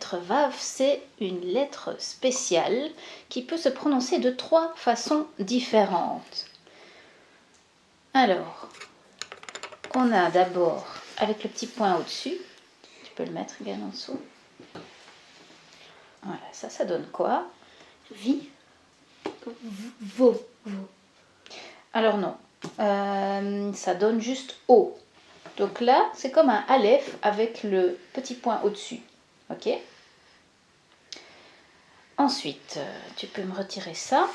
lettre Vav, c'est une lettre spéciale qui peut se prononcer de 3 façons différentes. Alors, on a d'abord avec le petit point au-dessus. Tu peux le mettre, regarde en dessous. Voilà, ça donne quoi? Vi. Vo. Alors non, ça donne juste O. Donc là, c'est comme un Aleph avec le petit point au-dessus. Ok? Ensuite, tu peux me retirer ça.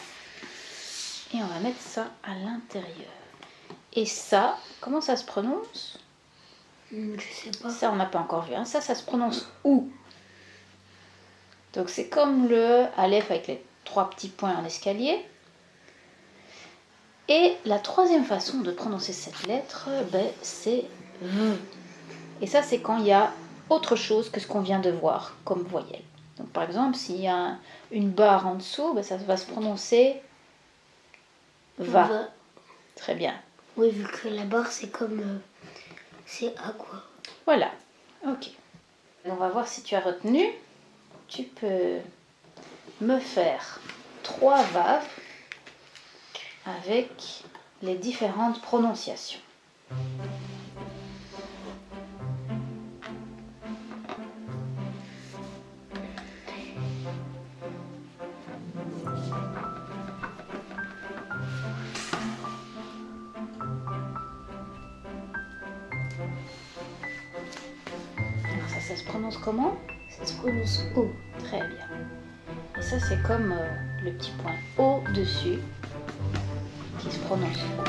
Et on va mettre ça à l'intérieur. Et ça, comment ça se prononce? Je sais pas. Ça, on n'a pas encore vu. Hein. Ça se prononce OU. Donc c'est comme le Aleph avec les 3 petits points en escalier. Et la troisième façon de prononcer cette lettre, c'est V. Et ça, c'est quand il y a autre chose que ce qu'on vient de voir comme voyelle. Donc par exemple, s'il y a une barre en dessous, ça va se prononcer va. Très bien. Oui, vu que la barre, c'est comme... c'est A, quoi. Voilà. Ok. On va voir si tu as retenu. Tu peux me faire 3 vaves avec les différentes prononciations. Alors ça se prononce comment? Ça se prononce O. Très bien. Et ça, c'est comme le petit point au-dessus qui se prononce O.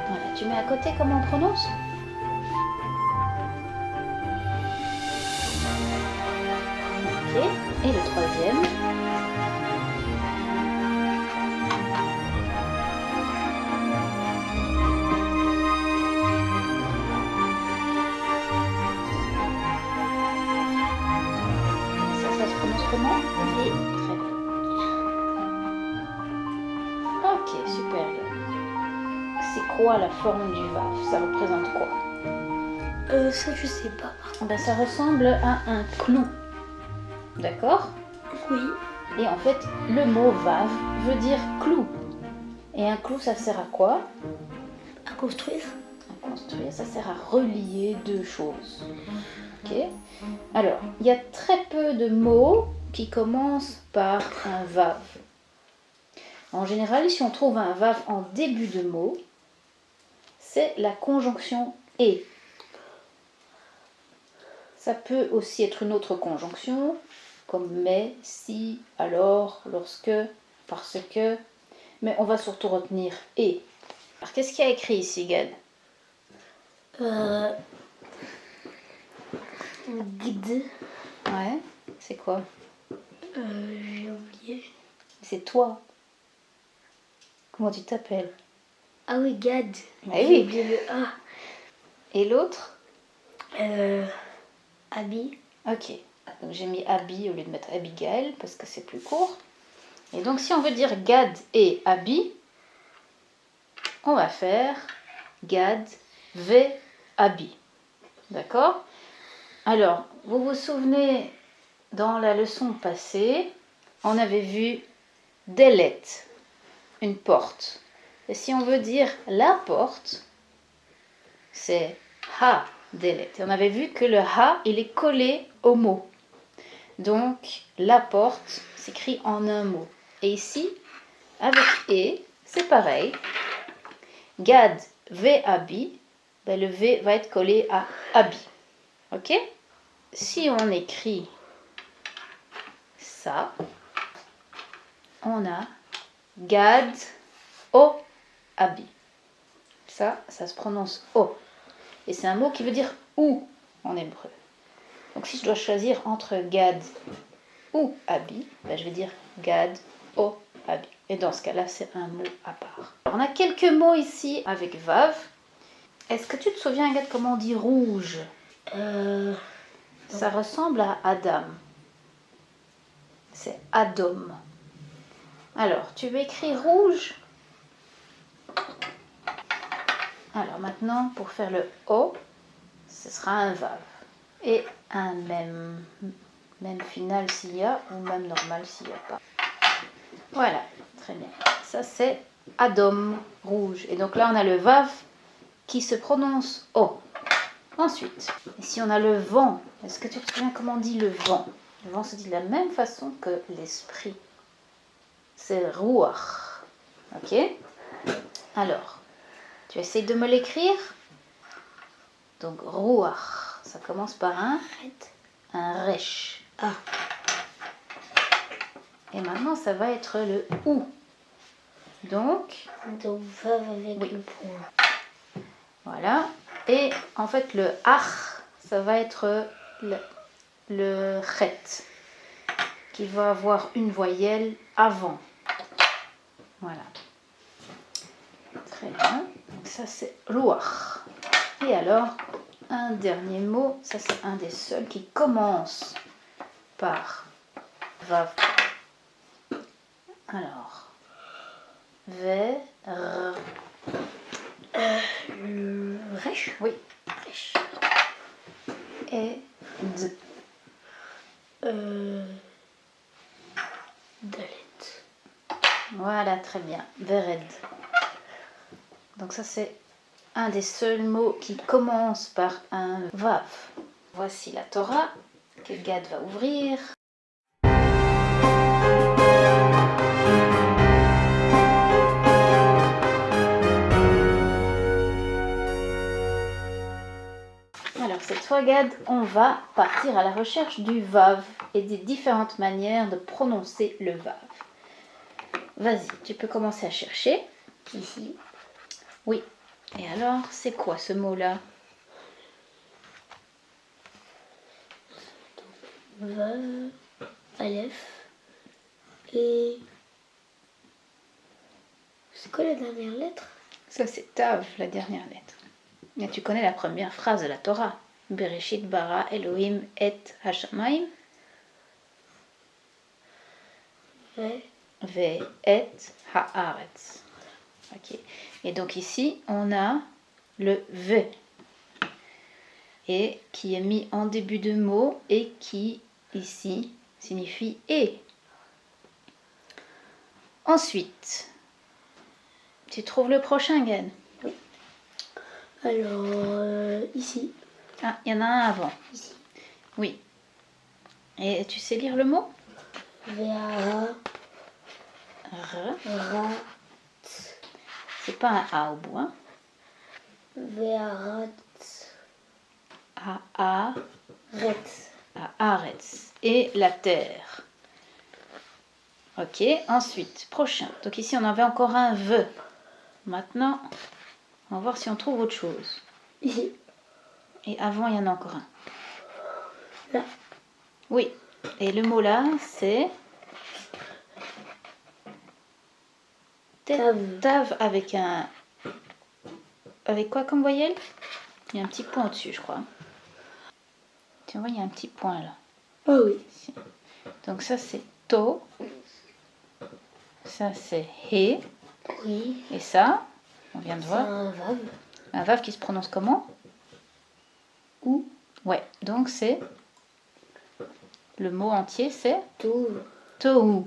Voilà, tu mets à côté comment on prononce? Ok, et le troisième? Ça se prononce comment? V. Très bien. Ok, super. C'est quoi la forme du Vav? Ça représente quoi? Ça, je sais pas. Ça ressemble à un clou. D'accord? Oui. Et en fait, le mot Vav veut dire clou. Et un clou, ça sert à quoi? À construire. À construire, ça sert à relier 2 choses. Ok? Alors, il y a très peu de mots qui commencent par un Vav. En général, si on trouve un Vav en début de mot, c'est la conjonction et. Ça peut aussi être une autre conjonction, comme mais, si, alors, lorsque, parce que. Mais on va surtout retenir et. Alors, qu'est-ce qu'il y a écrit ici, Gad? Guide. Ouais, c'est quoi? J'ai oublié. C'est toi. Comment tu t'appelles? Ah oui, Gad. Ah oui. J'ai oublié le A. Et l'autre? Abi. Ok. Donc j'ai mis Abi au lieu de mettre Abigail parce que c'est plus court. Et donc si on veut dire Gad et Abi, on va faire Gad ve Abi. D'accord? Alors, vous vous souvenez, dans la leçon passée, on avait vu Delet, une porte. Et si on veut dire la porte, c'est Ha Delet. Et on avait vu que le Ha, il est collé au mot. Donc, la porte s'écrit en un mot. Et ici, avec E, c'est pareil. Gad ve Abi, le V va être collé à Abi. Ok? Si on écrit ça, on a Gad o Abi. Ça se prononce O. Et c'est un mot qui veut dire où en hébreu. Donc si je dois choisir entre Gad ou Abi, je vais dire Gad o Abi. Et dans ce cas-là, c'est un mot à part. On a quelques mots ici avec Vav. Est-ce que tu te souviens, Gad, comment on dit rouge? Ça ressemble à Adam. C'est Adom. Alors, tu veux écrire rouge. Alors maintenant, pour faire le O, ce sera un vav. Et un même final s'il y a, ou même normal s'il n'y a pas. Voilà, très bien. Ça c'est Adom, rouge. Et donc là, on a le vav qui se prononce O. Ensuite, ici on a le vent. Est-ce que tu te souviens comment on dit le vent? Le vent se dit de la même façon que l'esprit. C'est ruach. Ok? Alors, tu essayes de me l'écrire? Donc, ruach, ça commence par un resh. Ah. Et maintenant, ça va être le ou. Donc, vav avec oui. le point. Voilà. Et en fait, le ach, ça va être le chet, qui va avoir une voyelle avant. Voilà. Très bien. Donc ça, c'est ruach. Et alors, un dernier mot, ça c'est un des seuls qui commence par vav. Alors, ve, r. Le resh. Oui. Resh. Et d. Dalet. Voilà, très bien. Vered. Donc ça c'est un des seuls mots qui commence par un vav. Voici la Torah que Gad va ouvrir. Alors cette fois, Gad, on va partir à la recherche du vav et des différentes manières de prononcer le vav. Vas-y, tu peux commencer à chercher. Ici. Oui. Et alors, c'est quoi ce mot-là? Vav, Aleph. Et. C'est quoi la dernière lettre? Ça, c'est Tav, la dernière lettre. Et tu connais la première phrase de la Torah. Bereshit bara Elohim et Hashamayim. Ve et haaretz. Ok. Et donc ici, on a le ve. Et qui est mis en début de mot et qui, ici, signifie et. Ensuite, tu trouves le prochain, Gad? Oui. Alors, ici. Ah, il y en a un avant. Ici. Oui. Et tu sais lire le mot? Ve'ara. Rat. C'est pas un A au bout, hein? Ve'arat. A. Ret. Haaretz. Et la terre. Ok, ensuite, prochain. Donc ici, on avait encore un ve. Maintenant, on va voir si on trouve autre chose. Ici. Et avant, il y en a encore un. Là. Oui. Et le mot là, c'est Tav. Tav avec un... Avec quoi comme voyelle? Il y a un petit point au-dessus, je crois. Tu vois, il y a un petit point là. Ah oui. Ici. Donc ça, c'est To. Ça, c'est He. Oui. Et ça, on vient de C'est voir. un vav. Un vav qui se prononce comment? Ou. Ouais, donc c'est... Le mot entier, c'est Tout. Tohu.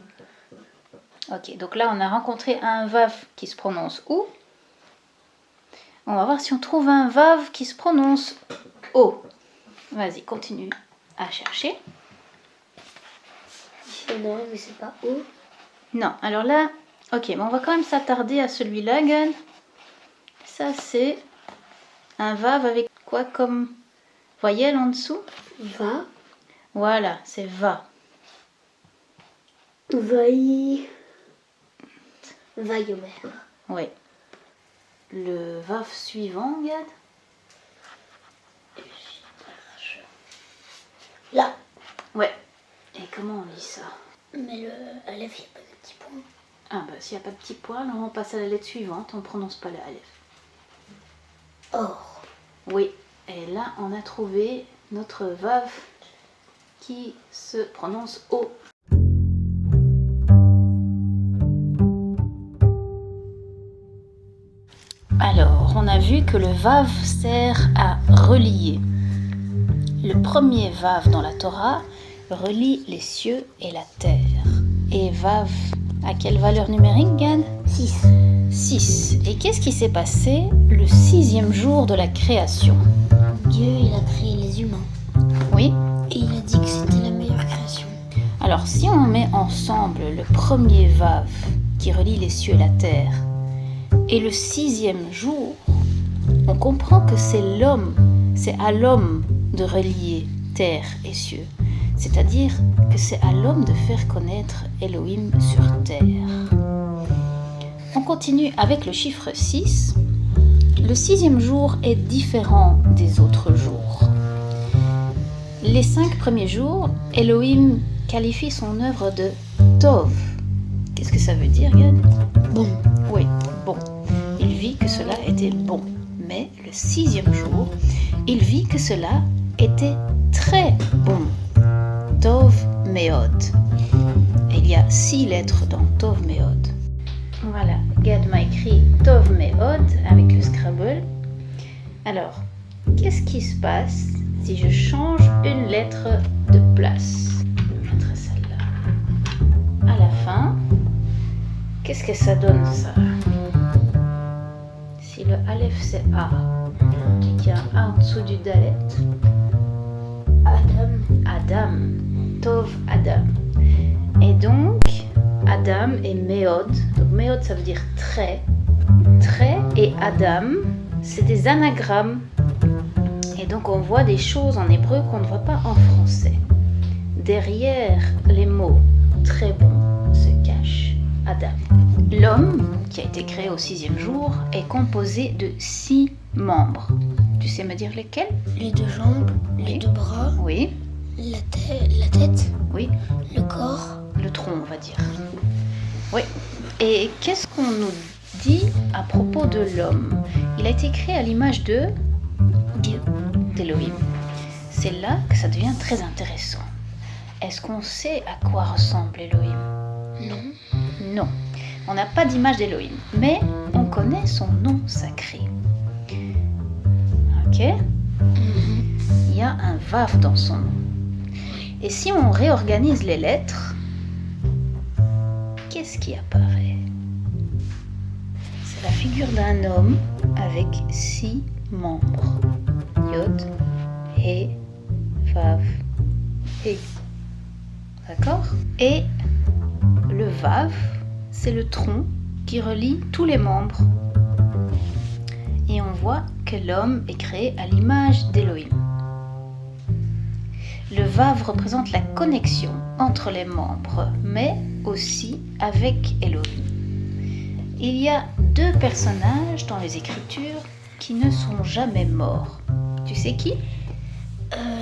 Ok, donc là, on a rencontré un vav qui se prononce ou. On va voir si on trouve un vav qui se prononce o. Vas-y, continue à chercher. Ici, il y en a un, mais c'est pas O. Non, alors là, ok, mais on va quand même s'attarder à celui-là, Gan. Ça, c'est un vav avec quoi comme voyelle en dessous? Va. Voilà, c'est va. Vaï. Vaïomer. Oui. Le vav suivant, Gad? Là. Ouais. Et comment on dit ça? Mais le Aleph, il n'y a pas de petit point. Ah bah s'il n'y a pas de petit point, alors on passe à la lettre suivante, on ne prononce pas le Aleph. Or. Oui, et là on a trouvé notre vav qui se prononce O. Alors, on a vu que le vav sert à relier. Le premier vav dans la Torah relie les cieux et la terre. Et vav, à quelle valeur numérique, Gad ? 6. 6. Et qu'est-ce qui s'est passé le 6e jour de la création ? Dieu, il a créé les humains. Oui. Et il a dit que c'était la meilleure création. Alors, si on met ensemble le premier vav qui relie les cieux et la terre et le 6e jour, on comprend que c'est à l'homme de relier terre et cieux. C'est-à-dire que c'est à l'homme de faire connaître Elohim sur terre. On continue avec le chiffre 6. Le 6e jour est différent des autres jours. Les 5 premiers jours, Elohim qualifie son œuvre de Tov. Qu'est-ce que ça veut dire, Gad ? Bon. Oui, bon. Il vit que cela était bon. Mais le 6e jour, il vit que cela était très bon. Tov Meod. Il y a 6 lettres dans Tov Meod. Voilà, Gad m'a écrit Tov Meod avec le Scrabble. Alors, qu'est-ce qui se passe si je change une lettre de place ? Je vais mettre celle-là à la fin. Qu'est-ce que ça donne, ça ? Si le Aleph c'est A et qu'il y a un A en dessous du Dalet, Adam, Tov Adam. Et donc, Adam et Meod. Donc, Meod, ça veut dire très. Très et Adam, c'est des anagrammes. Et donc, on voit des choses en hébreu qu'on ne voit pas en français. Derrière les mots très bon se cache Adam. L'homme, qui a été créé au 6e jour, est composé de 6 membres. Tu sais me dire lesquels ? Les 2 jambes, les Oui. 2 bras, Oui, la tête, oui, le corps. le tronc, on va dire. Oui. Et qu'est-ce qu'on nous dit à propos de l'homme ? Il a été créé à l'image de Dieu. d'Elohim. C'est là que ça devient très intéressant. Est-ce qu'on sait à quoi ressemble Elohim ? Non. Non. On n'a pas d'image d'Elohim, mais on connaît son nom sacré. Ok ? Il y a un vav dans son nom. Et si on réorganise les lettres, qu'est-ce qui apparaît ? C'est la figure d'un homme avec 6 membres. Yod, He, Vav, He. D'accord ? Et le Vav, c'est le tronc qui relie tous les membres. Et on voit que l'homme est créé à l'image d'Elohim. Le Vav représente la connexion entre les membres, mais aussi avec Elohim. Il y a 2 personnages dans les Écritures qui ne sont jamais morts. Tu sais qui ?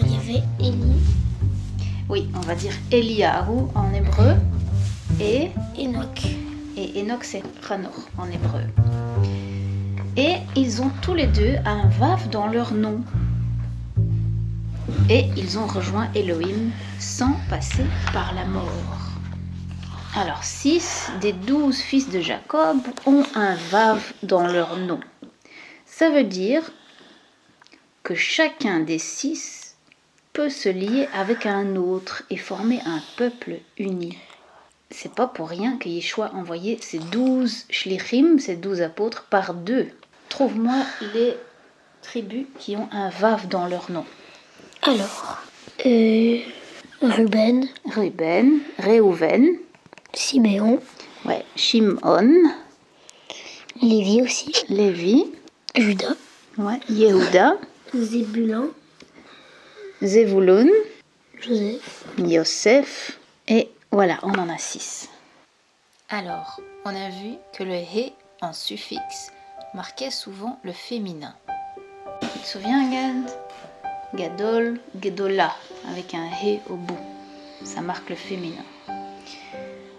Il y avait Élie, Oui, on va dire Eliyahu en hébreu et Enoch. Enoch c'est Hanor en hébreu. Et ils ont tous les 2 un Vav dans leur nom. Et ils ont rejoint Elohim sans passer par la mort. Alors 6 des 12 fils de Jacob ont un Vav dans leur nom. Ça veut dire que chacun des 6 peut se lier avec un autre et former un peuple uni. C'est pas pour rien que Yeshua a envoyé ces 12 shlichim, ces 12 apôtres, par 2. Trouve-moi les tribus qui ont un Vav dans leur nom. Alors, Ruben, Ruben, Réhouven, Siméon, ouais, Shimon, Lévi aussi, Lévi, Judas, ouais, Yehuda, Zébulun, Zevulun, Joseph. Yosef, et voilà, on en a 6. Alors, on a vu que le He en suffixe marquait souvent le féminin. Tu te souviens, Gad ? Gadol, Gedola, avec un He au bout. Ça marque le féminin.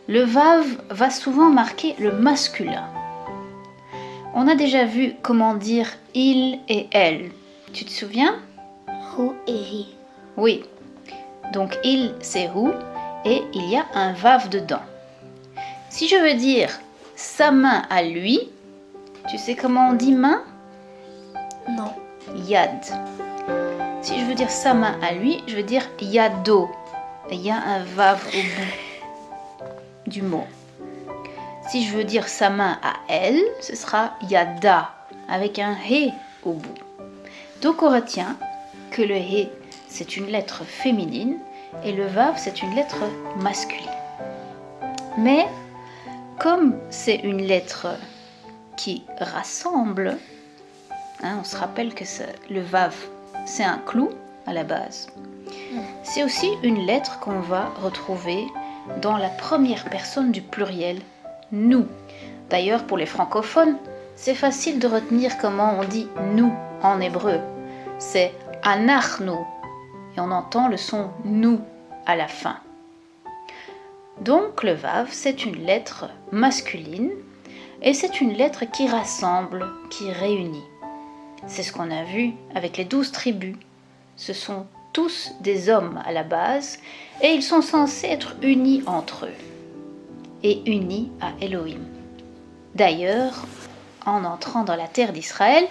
Le Vav va souvent marquer le masculin. On a déjà vu comment dire il et elle. Tu te souviens ? Hu et Hi. Oui. Donc il, c'est Hu, et il y a un Vav dedans. Si je veux dire sa main à lui, tu sais comment on dit main ? Non. Yad. Si je veux dire sa main à lui, je veux dire yado. Et il y a un vav au bout du mot. Si je veux dire sa main à elle, ce sera yada, avec un he au bout. Donc on retient que le he, c'est une lettre féminine et le vav, c'est une lettre masculine. Mais comme c'est une lettre qui rassemble, on se rappelle que le vav, c'est un clou à la base. C'est aussi une lettre qu'on va retrouver dans la première personne du pluriel, nous. D'ailleurs, pour les francophones, c'est facile de retenir comment on dit nous en hébreu. C'est anachnu et on entend le son nous à la fin. Donc le vav, c'est une lettre masculine et c'est une lettre qui rassemble, qui réunit. C'est ce qu'on a vu avec les 12 tribus. Ce sont tous des hommes à la base et ils sont censés être unis entre eux et unis à Elohim. D'ailleurs, en entrant dans la terre d'Israël,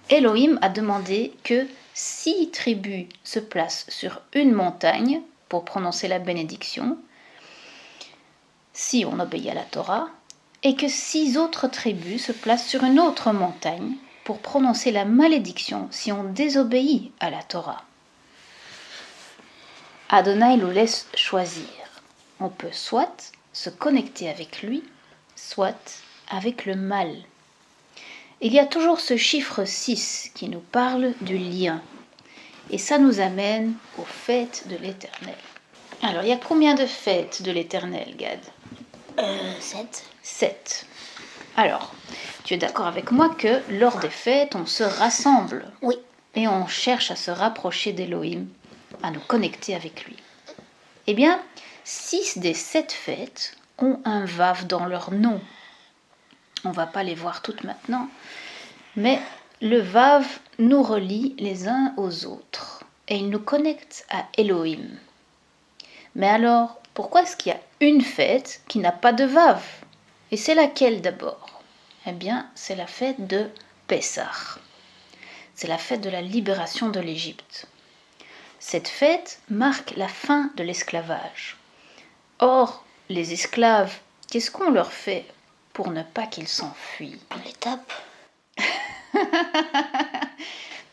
Elohim a demandé que 6 tribus se placent sur une montagne pour prononcer la bénédiction, si on obéit à la Torah, et que 6 autres tribus se placent sur une autre montagne pour prononcer la malédiction si on désobéit à la Torah. Adonai nous laisse choisir. On peut soit se connecter avec lui, soit avec le mal. Il y a toujours ce chiffre 6 qui nous parle du lien. Et ça nous amène aux fêtes de l'Éternel. Alors, il y a combien de fêtes de l'Éternel, Gad ? 7. 7. Alors, tu es d'accord avec moi que lors des fêtes, on se rassemble. Oui. Et on cherche à se rapprocher d'Élohim, à nous connecter avec lui. Eh bien, 6 des 7 fêtes ont un vav dans leur nom. On ne va pas les voir toutes maintenant, mais le vav nous relie les uns aux autres et il nous connecte à Elohim. Mais alors, pourquoi est-ce qu'il y a une fête qui n'a pas de vav ? Et c'est laquelle d'abord ? Eh bien, c'est la fête de Pessah. C'est la fête de la libération de l'Égypte. Cette fête marque la fin de l'esclavage. Or, les esclaves, qu'est-ce qu'on leur fait pour ne pas qu'ils s'enfuient ? On les tape.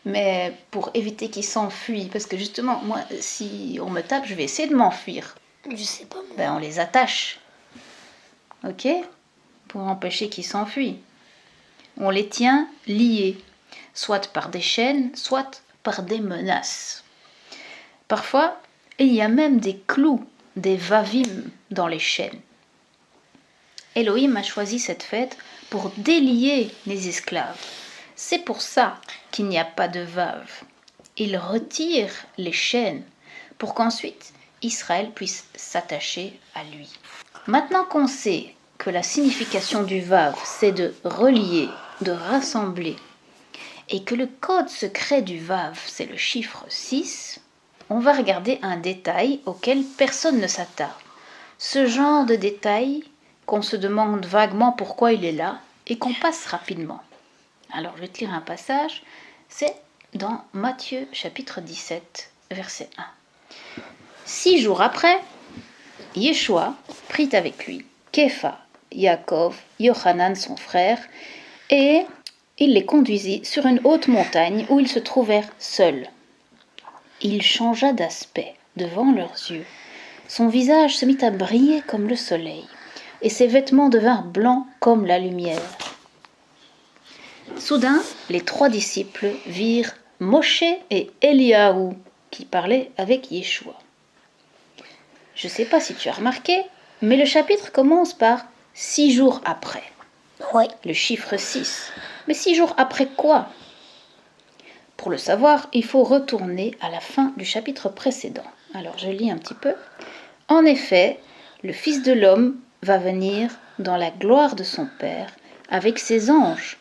Mais pour éviter qu'ils s'enfuient, parce que justement, moi, si on me tape, je vais essayer de m'enfuir. Je sais pas moi. Ben, on les attache. Ok ? Pour empêcher qu'ils s'enfuient. On les tient liés, soit par des chaînes, soit par des menaces. Parfois, il y a même des clous, des vavim dans les chaînes. Elohim a choisi cette fête pour délier les esclaves. C'est pour ça qu'il n'y a pas de vav. Il retire les chaînes pour qu'ensuite Israël puisse s'attacher à lui. Maintenant qu'on sait que la signification du vav, c'est de relier, de rassembler, et que le code secret du vav, c'est le chiffre 6, on va regarder un détail auquel personne ne s'attarde. Ce genre de détail qu'on se demande vaguement pourquoi il est là et qu'on passe rapidement. Alors, je vais te lire un passage, c'est dans Matthieu chapitre 17, verset 1. 6 jours après, Yeshua prit avec lui Képha, Yaakov, Yochanan son frère, et il les conduisit sur une haute montagne où ils se trouvèrent seuls. Il changea d'aspect devant leurs yeux. Son visage se mit à briller comme le soleil, et ses vêtements devinrent blancs comme la lumière. Soudain, les 3 disciples virent Moshe et Eliaou qui parlaient avec Yeshua. Je ne sais pas si tu as remarqué, mais le chapitre commence par 6 jours après. Ouais. Le chiffre 6. Mais 6 jours après quoi ? Pour le savoir, il faut retourner à la fin du chapitre précédent. Alors je lis un petit peu. En effet, le Fils de l'homme va venir dans la gloire de son Père avec ses anges.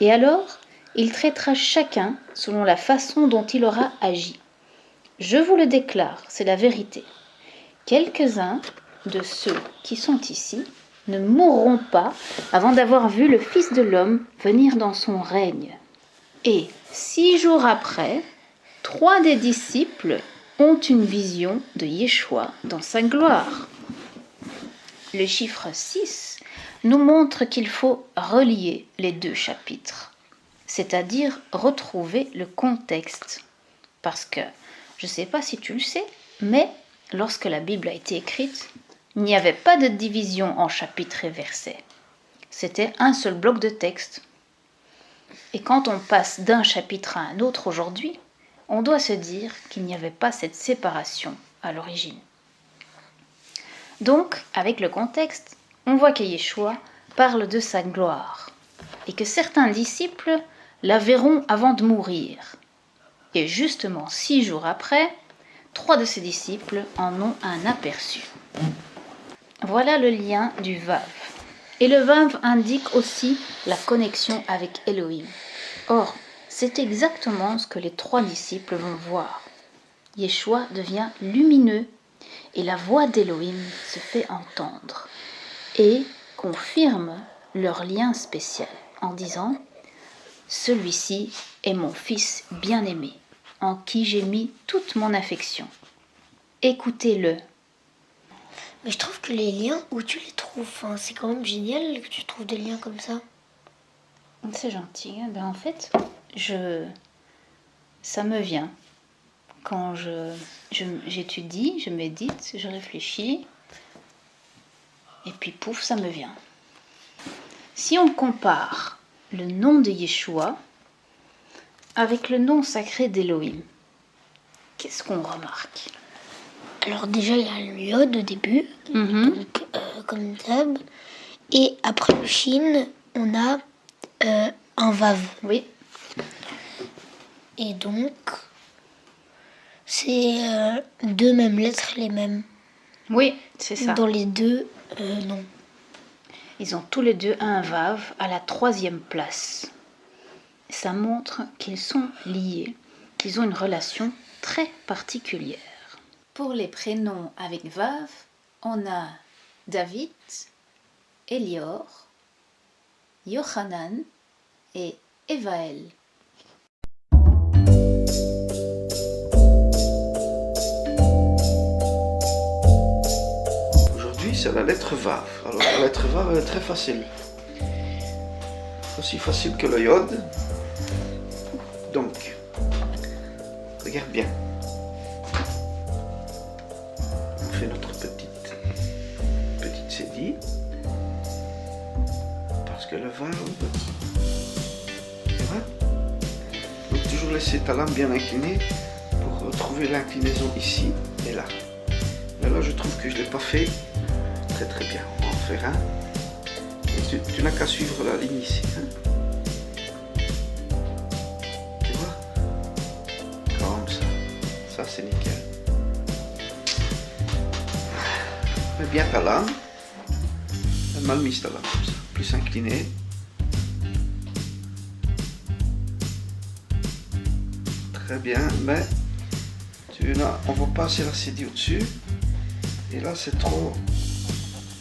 Et alors, il traitera chacun selon la façon dont il aura agi. Je vous le déclare, c'est la vérité. Quelques-uns de ceux qui sont ici ne mourront pas avant d'avoir vu le Fils de l'homme venir dans son règne. Et 6 jours après, 3 des disciples ont une vision de Yeshua dans sa gloire. Le chiffre 6 nous montre qu'il faut relier les 2 chapitres, c'est-à-dire retrouver le contexte. Parce que, je ne sais pas si tu le sais, mais lorsque la Bible a été écrite, il n'y avait pas de division en chapitres et versets. C'était un seul bloc de texte. Et quand on passe d'un chapitre à un autre aujourd'hui, on doit se dire qu'il n'y avait pas cette séparation à l'origine. Donc, avec le contexte, on voit que Yeshua parle de sa gloire et que certains disciples la verront avant de mourir. Et justement, 6 jours après, 3 de ses disciples en ont un aperçu. Voilà le lien du Vav. Et le Vav indique aussi la connexion avec Elohim. Or, c'est exactement ce que les 3 disciples vont voir. Yeshua devient lumineux et la voix d'Elohim se fait entendre et confirme leur lien spécial en disant « Celui-ci est mon fils bien-aimé, en qui j'ai mis toute mon affection. Écoutez-le. » Mais je trouve que les liens, où tu les trouves, c'est quand même génial que tu trouves des liens comme ça. C'est gentil. Ben en fait, ça me vient. Quand j'étudie, je médite, je réfléchis, et puis pouf, ça me vient. Si on compare le nom de Yeshua avec le nom sacré d'Elohim, qu'est-ce qu'on remarque? Alors déjà, il y a le yod au début, donc, comme d'hab. Et après le shin, on a un vav. Oui. Et donc, c'est 2 mêmes lettres, les mêmes. Oui, c'est ça. Dans les 2 noms. Ils ont tous les 2 un vav à la 3e place. Ça montre qu'ils sont liés, qu'ils ont une relation très particulière. Pour les prénoms avec Vav, on a David, Elior, Yochanan et Evaël. Aujourd'hui, c'est la lettre Vav. Alors, la lettre Vav, elle est très facile. Aussi facile que le Yod. Donc, regarde bien. On fait notre petite cédille. Parce que le Vav, tu vois? Donc, toujours laisser ta lame bien inclinée pour retrouver l'inclinaison ici et là. Mais là, je trouve que je ne l'ai pas fait très bien. On va en faire un. Et tu n'as qu'à suivre la ligne ici. Tu vois? Comme ça. Ça, c'est nickel. Mets bien ta lame. Mal mise ta lame comme ça. Plus inclinée. Très bien. Mais on va passer la cédille au-dessus. Et là, c'est trop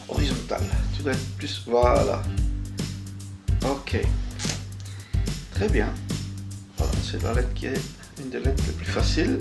horizontal. Tu dois être plus... Voilà. Ok. Très bien. Voilà, c'est la lettre qui est une des lettres les plus faciles.